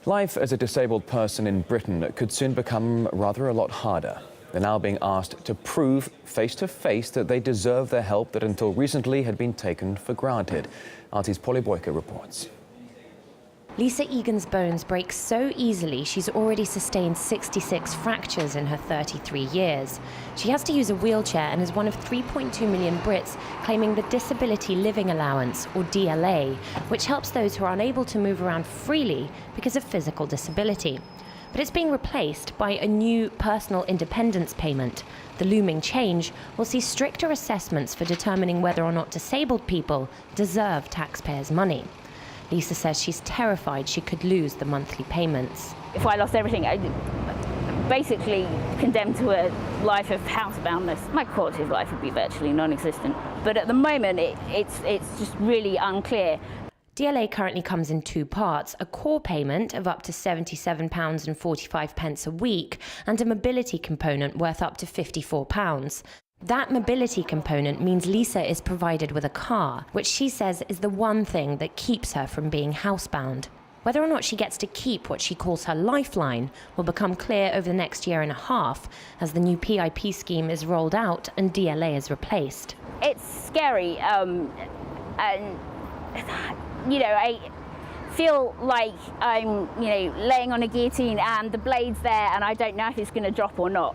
Life as a disabled person in Britain could soon become rather a lot harder. They're now being asked to prove face to face that they deserve the help that until recently had been taken for granted. RT's Polly Boyker reports. Lisa Egan's bones break so easily she's already sustained 66 fractures in her 33 years. She has to use a wheelchair and is one of 3.2 million Brits claiming the Disability Living Allowance, or DLA, which helps those who are unable to move around freely because of physical disability. But it's being replaced by a new personal independence payment. The looming change will see stricter assessments for determining whether or not disabled people deserve taxpayers' money. Lisa says she's terrified she could lose the monthly payments. If I lost everything, I'd basically condemned to a life of houseboundness. My quality of life would be virtually non-existent. But at the moment, it's just really unclear. DLA currently comes in two parts, a core payment of up to £77.45 a week and a mobility component worth up to £54. That mobility component means Lisa is provided with a car, which she says is the one thing that keeps her from being housebound. Whether or not she gets to keep what she calls her lifeline will become clear over the next year and a half as the new PIP scheme is rolled out and DLA is replaced. It's scary, and I feel like I'm, laying on a guillotine and the blade's there and I don't know if it's going to drop or not.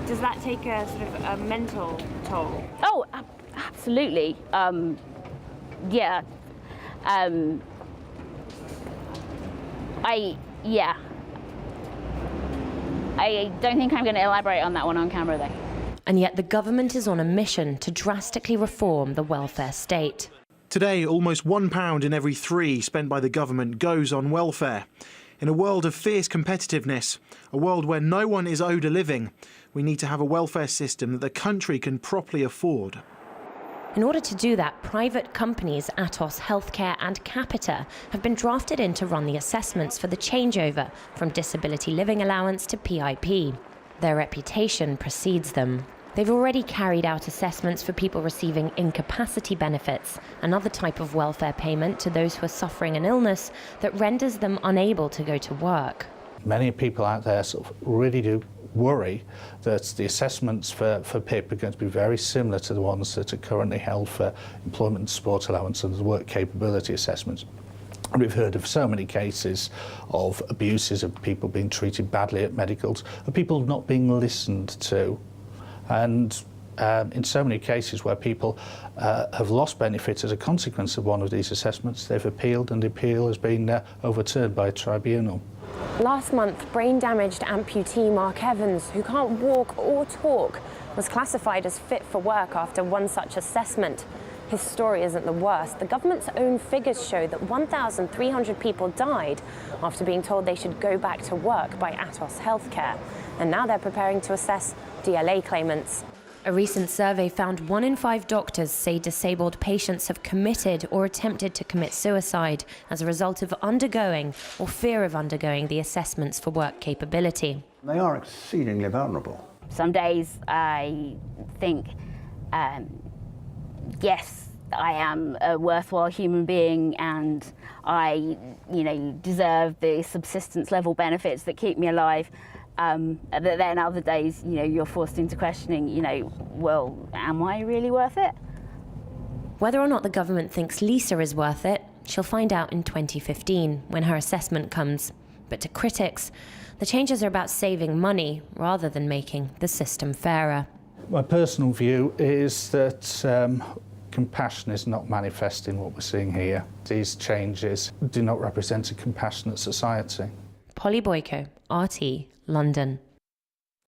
Does that take a sort of a mental toll? Oh, absolutely. Yeah. I don't think I'm going to elaborate on that one on camera, though. And yet the government is on a mission to drastically reform the welfare state. Today, almost £1 in every 3 spent by the government goes on welfare. In a world of fierce competitiveness, a world where no one is owed a living, we need to have a welfare system that the country can properly afford. In order to do that, private companies Atos Healthcare and Capita have been drafted in to run the assessments for the changeover from Disability Living Allowance to PIP. Their reputation precedes them. They've already carried out assessments for people receiving incapacity benefits, another type of welfare payment to those who are suffering an illness that renders them unable to go to work. Many people out there sort of really do worry that the assessments for PIP are going to be very similar to the ones that are currently held for employment and support allowance and the work capability assessments. We've heard of so many cases of abuses, of people being treated badly at medicals, of people not being listened to. And in so many cases where people have lost benefits as a consequence of one of these assessments, they've appealed and the appeal has been overturned by a tribunal. Last month, brain-damaged amputee Mark Evans, who can't walk or talk, was classified as fit for work after one such assessment. His story isn't the worst. The government's own figures show that 1,300 people died after being told they should go back to work by Atos Healthcare. And now they're preparing to assess DLA claimants. A recent survey found 1 in 5 doctors say disabled patients have committed or attempted to commit suicide as a result of undergoing or fear of undergoing the assessments for work capability. They are exceedingly vulnerable. Some days I think, yes, I am a worthwhile human being and I, deserve the subsistence level benefits that keep me alive. But then other days, you're forced into questioning, well, am I really worth it? Whether or not the government thinks Lisa is worth it, she'll find out in 2015 when her assessment comes. But to critics, the changes are about saving money rather than making the system fairer. My personal view is that compassion is not manifest in what we're seeing here. These changes do not represent a compassionate society. Polly Boyko, RT, London.